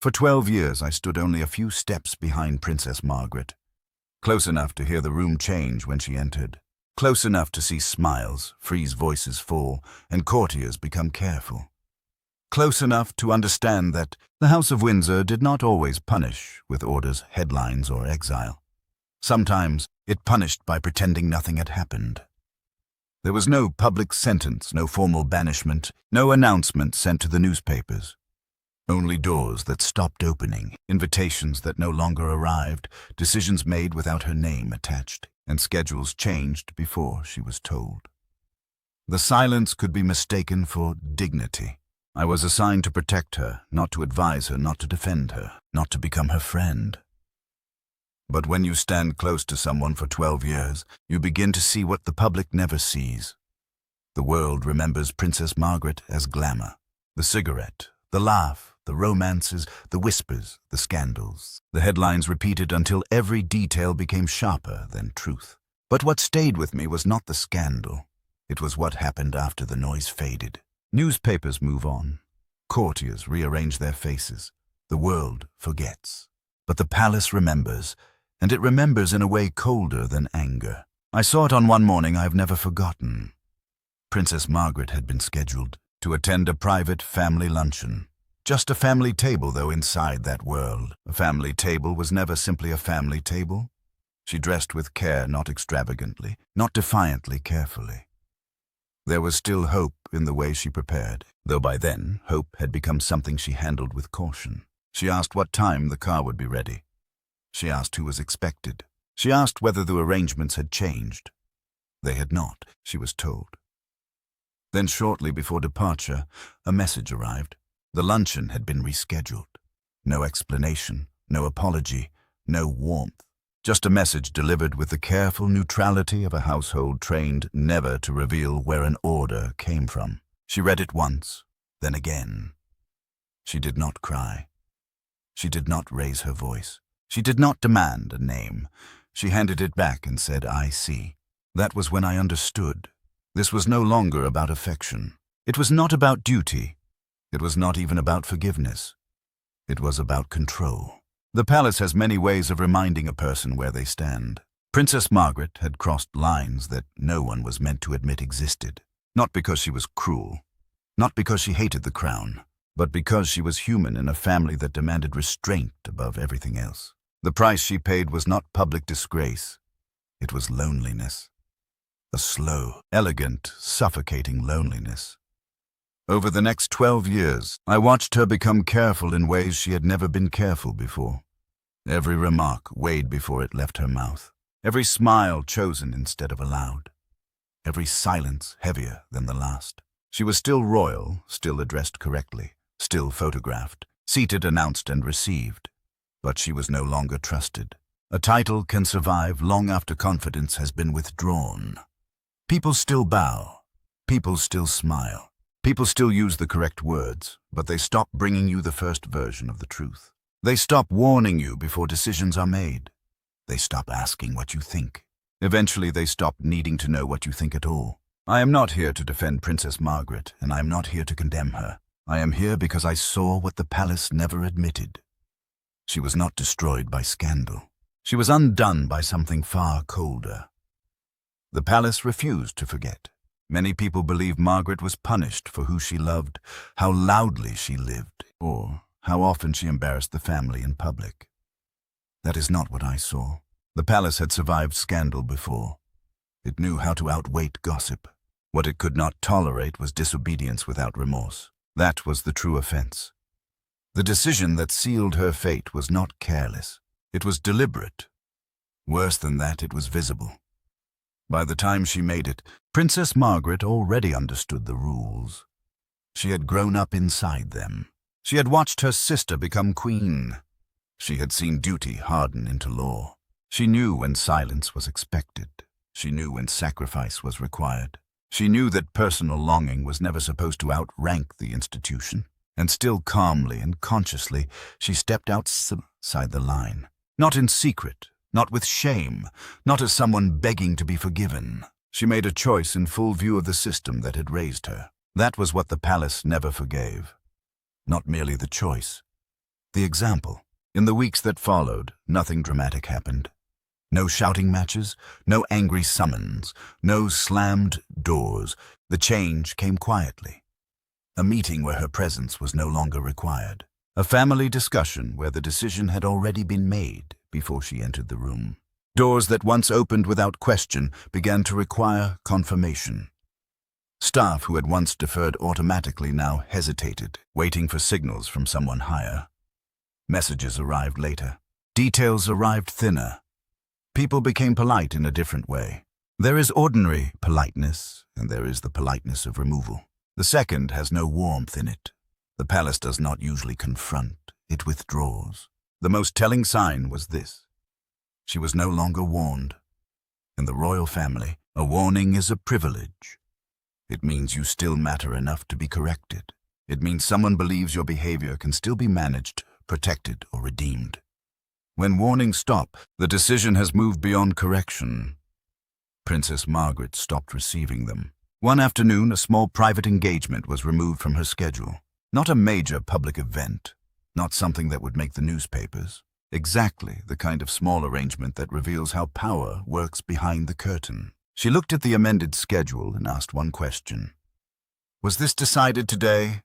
For 12 years I stood only a few steps behind Princess Margaret, close enough to hear the room change when she entered, close enough to see smiles freeze, voices fall, and courtiers become careful, close enough to understand that the House of Windsor did not always punish with orders, headlines, or exile. Sometimes it punished by pretending nothing had happened. There was no public sentence, no formal banishment, no announcement sent to the newspapers. Only doors that stopped opening, invitations that no longer arrived, decisions made without her name attached, and schedules changed before she was told. The silence could be mistaken for dignity. I was assigned to protect her, not to advise her, not to defend her, not to become her friend. But when you stand close to someone for 12 years, you begin to see what the public never sees. The world remembers Princess Margaret as glamour. The cigarette, the laugh, the romances, the whispers, the scandals. The headlines repeated until every detail became sharper than truth. But what stayed with me was not the scandal. It was what happened after the noise faded. Newspapers move on. Courtiers rearrange their faces. The world forgets. But the palace remembers, and it remembers in a way colder than anger. I saw it on one morning I've never forgotten. Princess Margaret had been scheduled to attend a private family luncheon. Just a family table, though, inside that world. A family table was never simply a family table. She dressed with care, not extravagantly, not defiantly carefully. There was still hope in the way she prepared, though by then hope had become something she handled with caution. She asked what time the car would be ready. She asked who was expected. She asked whether the arrangements had changed. They had not, she was told. Then shortly before departure, a message arrived. The luncheon had been rescheduled. No explanation, no apology, no warmth. Just a message delivered with the careful neutrality of a household trained never to reveal where an order came from. She read it once, then again. She did not cry. She did not raise her voice. She did not demand a name. She handed it back and said, "I see." That was when I understood. This was no longer about affection. It was not about duty. It was not even about forgiveness. It was about control. The palace has many ways of reminding a person where they stand. Princess Margaret had crossed lines that no one was meant to admit existed. Not because she was cruel. Not because she hated the crown. But because she was human in a family that demanded restraint above everything else. The price she paid was not public disgrace. It was loneliness. A slow, elegant, suffocating loneliness. Over the next 12 years, I watched her become careful in ways she had never been careful before. Every remark weighed before it left her mouth. Every smile chosen instead of allowed. Every silence heavier than the last. She was still royal, still addressed correctly. Still photographed, seated, announced, and received. But she was no longer trusted. A title can survive long after confidence has been withdrawn. People still bow. People still smile. People still use the correct words, but they stop bringing you the first version of the truth. They stop warning you before decisions are made. They stop asking what you think. Eventually, they stop needing to know what you think at all. I am not here to defend Princess Margaret, and I am not here to condemn her. I am here because I saw what the palace never admitted. She was not destroyed by scandal. She was undone by something far colder. The palace refused to forget. Many people believe Margaret was punished for who she loved, how loudly she lived, or how often she embarrassed the family in public. That is not what I saw. The palace had survived scandal before. It knew how to outweight gossip. What it could not tolerate was disobedience without remorse. That was the true offense. The decision that sealed her fate was not careless. It was deliberate. Worse than that, it was visible. By the time she made it, Princess Margaret already understood the rules. She had grown up inside them. She had watched her sister become queen. She had seen duty harden into law. She knew when silence was expected. She knew when sacrifice was required. She knew that personal longing was never supposed to outrank the institution. And still calmly and consciously, she stepped outside the line. Not in secret, not with shame, not as someone begging to be forgiven. She made a choice in full view of the system that had raised her. That was what the palace never forgave. Not merely the choice, the example. In the weeks that followed, nothing dramatic happened. No shouting matches, no angry summons, no slammed doors. The change came quietly. A meeting where her presence was no longer required. A family discussion where the decision had already been made before she entered the room. Doors that once opened without question began to require confirmation. Staff who had once deferred automatically now hesitated, waiting for signals from someone higher. Messages arrived later. Details arrived thinner. People became polite in a different way. There is ordinary politeness, and there is the politeness of removal. The second has no warmth in it. The palace does not usually confront, it withdraws. The most telling sign was this. She was no longer warned. In the royal family, a warning is a privilege. It means you still matter enough to be corrected. It means someone believes your behavior can still be managed, protected, or redeemed. When warnings stop, the decision has moved beyond correction. Princess Margaret stopped receiving them. One afternoon, a small private engagement was removed from her schedule. Not a major public event, not something that would make the newspapers. Exactly the kind of small arrangement that reveals how power works behind the curtain. She looked at the amended schedule and asked one question. Was this decided today?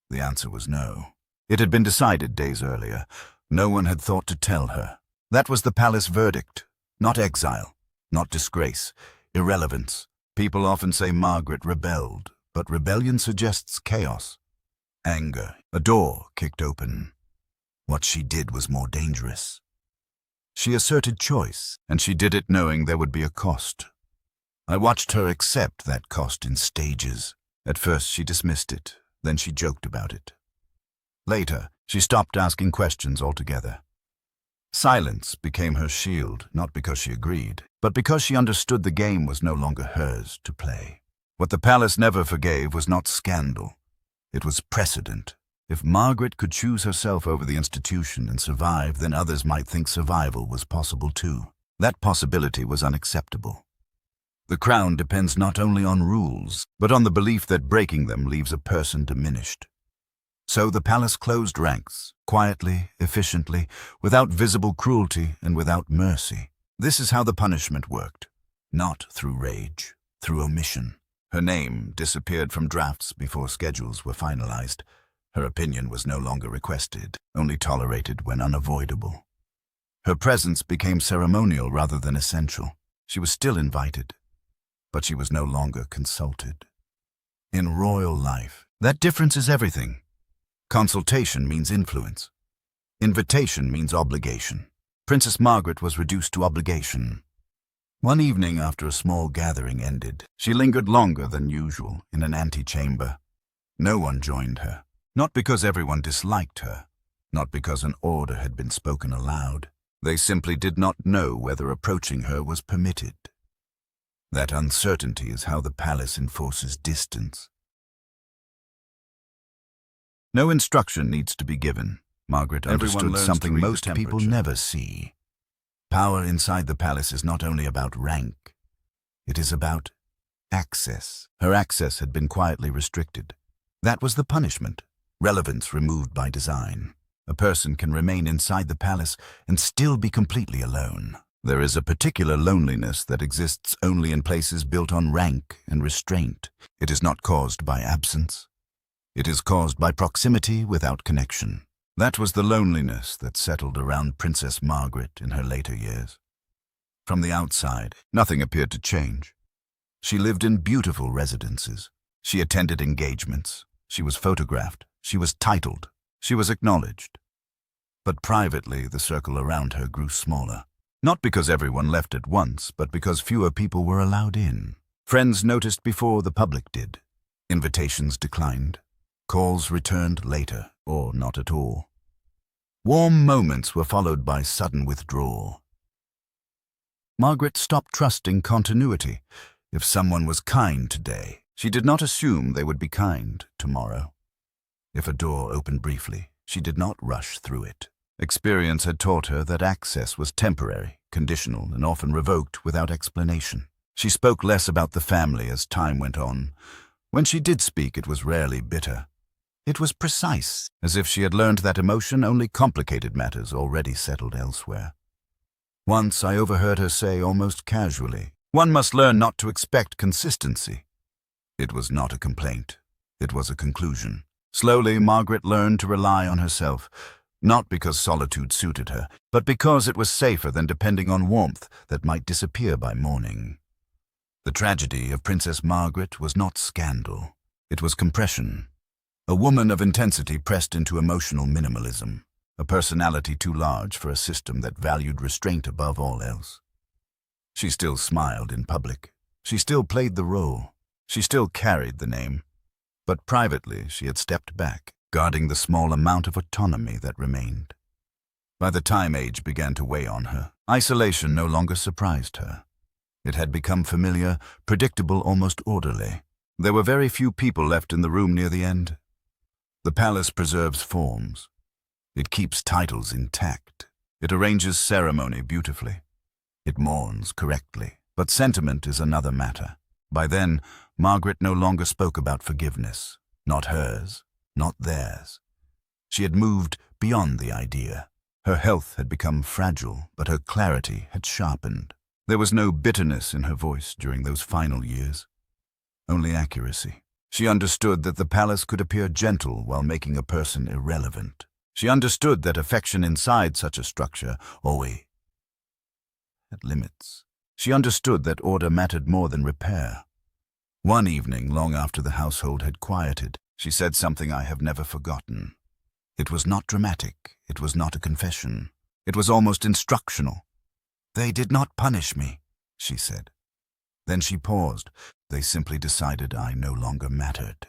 The answer was no. It had been decided days earlier. No one had thought to tell her. That was the palace verdict. Not exile, not disgrace, irrelevance. People often say Margaret rebelled, but rebellion suggests chaos. Anger. A door kicked open. What she did was more dangerous. She asserted choice, and she did it knowing there would be a cost. I watched her accept that cost in stages. At first she dismissed it, then she joked about it. Later, she stopped asking questions altogether. Silence became her shield, not because she agreed, but because she understood the game was no longer hers to play. What the palace never forgave was not scandal. It was precedent. If Margaret could choose herself over the institution and survive, then others might think survival was possible too. That possibility was unacceptable. The crown depends not only on rules, but on the belief that breaking them leaves a person diminished. So the palace closed ranks, quietly, efficiently, without visible cruelty and without mercy. This is how the punishment worked. Not through rage, through omission. Her name disappeared from drafts before schedules were finalized. Her opinion was no longer requested, only tolerated when unavoidable. Her presence became ceremonial rather than essential. She was still invited, but she was no longer consulted. In royal life, that difference is everything. Consultation means influence. Invitation means obligation. Princess Margaret was reduced to obligation. One evening after a small gathering ended, she lingered longer than usual in an antechamber. No one joined her, not because everyone disliked her, not because an order had been spoken aloud. They simply did not know whether approaching her was permitted. That uncertainty is how the palace enforces distance. No instruction needs to be given. Margaret understood something most people never see. Power inside the palace is not only about rank. It is about access. Her access had been quietly restricted. That was the punishment. Relevance removed by design. A person can remain inside the palace and still be completely alone. There is a particular loneliness that exists only in places built on rank and restraint. It is not caused by absence. It is caused by proximity without connection. That was the loneliness that settled around Princess Margaret in her later years. From the outside, nothing appeared to change. She lived in beautiful residences. She attended engagements. She was photographed. She was titled. She was acknowledged. But privately, the circle around her grew smaller. Not because everyone left at once, but because fewer people were allowed in. Friends noticed before the public did. Invitations declined. Calls returned later, or not at all. Warm moments were followed by sudden withdrawal. Margaret stopped trusting continuity. If someone was kind today, she did not assume they would be kind tomorrow. If a door opened briefly, she did not rush through it. Experience had taught her that access was temporary, conditional, and often revoked without explanation. She spoke less about the family as time went on. When she did speak, it was rarely bitter. It was precise, as if she had learned that emotion only complicated matters already settled elsewhere. Once I overheard her say almost casually, "One must learn not to expect consistency." It was not a complaint. It was a conclusion. Slowly, Margaret learned to rely on herself, not because solitude suited her, but because it was safer than depending on warmth that might disappear by morning. The tragedy of Princess Margaret was not scandal. It was compression. A woman of intensity pressed into emotional minimalism, a personality too large for a system that valued restraint above all else. She still smiled in public. She still played the role. She still carried the name. But privately, she had stepped back, guarding the small amount of autonomy that remained. By the time age began to weigh on her, isolation no longer surprised her. It had become familiar, predictable, almost orderly. There were very few people left in the room near the end. The palace preserves forms. It keeps titles intact. It arranges ceremony beautifully. It mourns correctly. But sentiment is another matter. By then, Margaret no longer spoke about forgiveness. Not hers, not theirs. She had moved beyond the idea. Her health had become fragile, but her clarity had sharpened. There was no bitterness in her voice during those final years. Only accuracy. She understood that the palace could appear gentle while making a person irrelevant. She understood that affection inside such a structure always had limits. She understood that order mattered more than repair. One evening, long after the household had quieted, she said something I have never forgotten. It was not dramatic. It was not a confession. It was almost instructional. "They did not punish me," she said. Then she paused. "They simply decided I no longer mattered."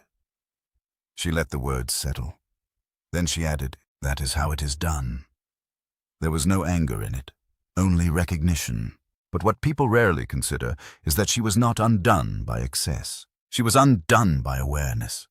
She let the words settle. Then she added, "That is how it is done." There was no anger in it, only recognition. But what people rarely consider is that she was not undone by excess. She was undone by awareness.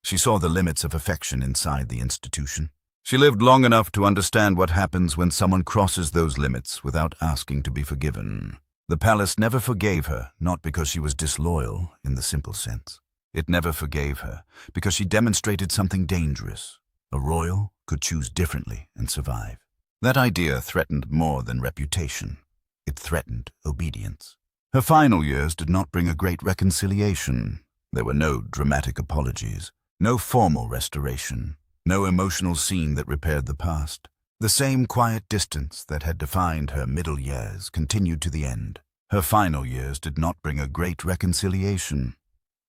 She saw the limits of affection inside the institution. She lived long enough to understand what happens when someone crosses those limits without asking to be forgiven. The palace never forgave her, not because she was disloyal in the simple sense. It never forgave her because she demonstrated something dangerous. A royal could choose differently and survive. That idea threatened more than reputation. It threatened obedience. Her final years did not bring a great reconciliation. There were no dramatic apologies, no formal restoration, no emotional scene that repaired the past. The same quiet distance that had defined her middle years continued to the end. Her final years did not bring a great reconciliation.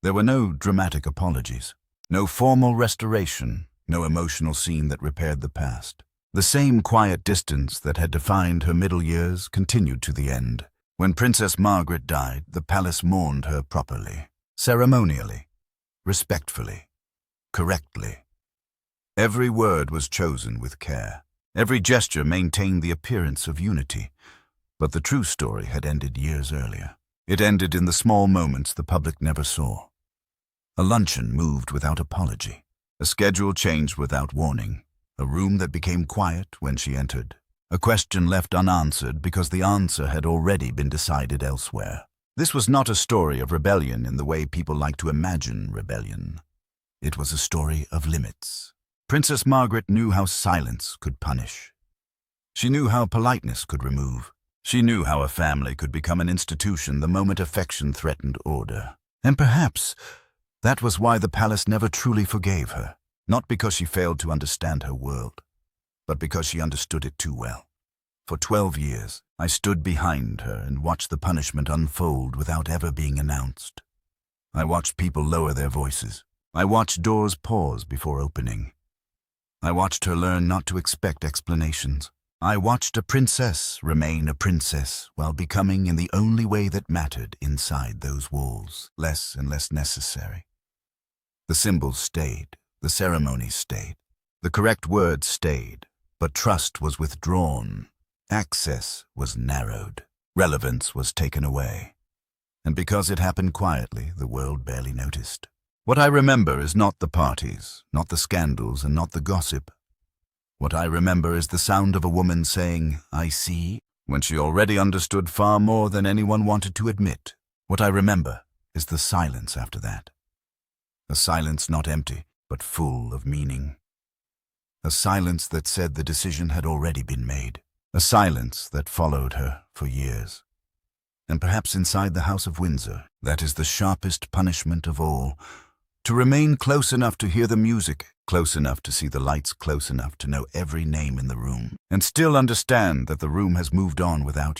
There were no dramatic apologies, no formal restoration, no emotional scene that repaired the past. The same quiet distance that had defined her middle years continued to the end. When Princess Margaret died, the palace mourned her properly, ceremonially, respectfully, correctly. Every word was chosen with care. Every gesture maintained the appearance of unity. But the true story had ended years earlier. It ended in the small moments the public never saw. A luncheon moved without apology. A schedule changed without warning. A room that became quiet when she entered. A question left unanswered because the answer had already been decided elsewhere. This was not a story of rebellion in the way people like to imagine rebellion. It was a story of limits. Princess Margaret knew how silence could punish. She knew how politeness could remove. She knew how a family could become an institution the moment affection threatened order. And perhaps that was why the palace never truly forgave her. Not because she failed to understand her world, but because she understood it too well. For 12 years, I stood behind her and watched the punishment unfold without ever being announced. I watched people lower their voices. I watched doors pause before opening. I watched her learn not to expect explanations. I watched a princess remain a princess while becoming in the only way that mattered inside those walls, less and less necessary. The symbols stayed. The ceremonies stayed. The correct words stayed, but trust was withdrawn. Access was narrowed. Relevance was taken away. And because it happened quietly, the world barely noticed. What I remember is not the parties, not the scandals, and not the gossip. What I remember is the sound of a woman saying, "I see," when she already understood far more than anyone wanted to admit. What I remember is the silence after that. A silence not empty, but full of meaning. A silence that said the decision had already been made. A silence that followed her for years. And perhaps inside the House of Windsor, that is the sharpest punishment of all. To remain close enough to hear the music, close enough to see the lights, close enough to know every name in the room, and still understand that the room has moved on without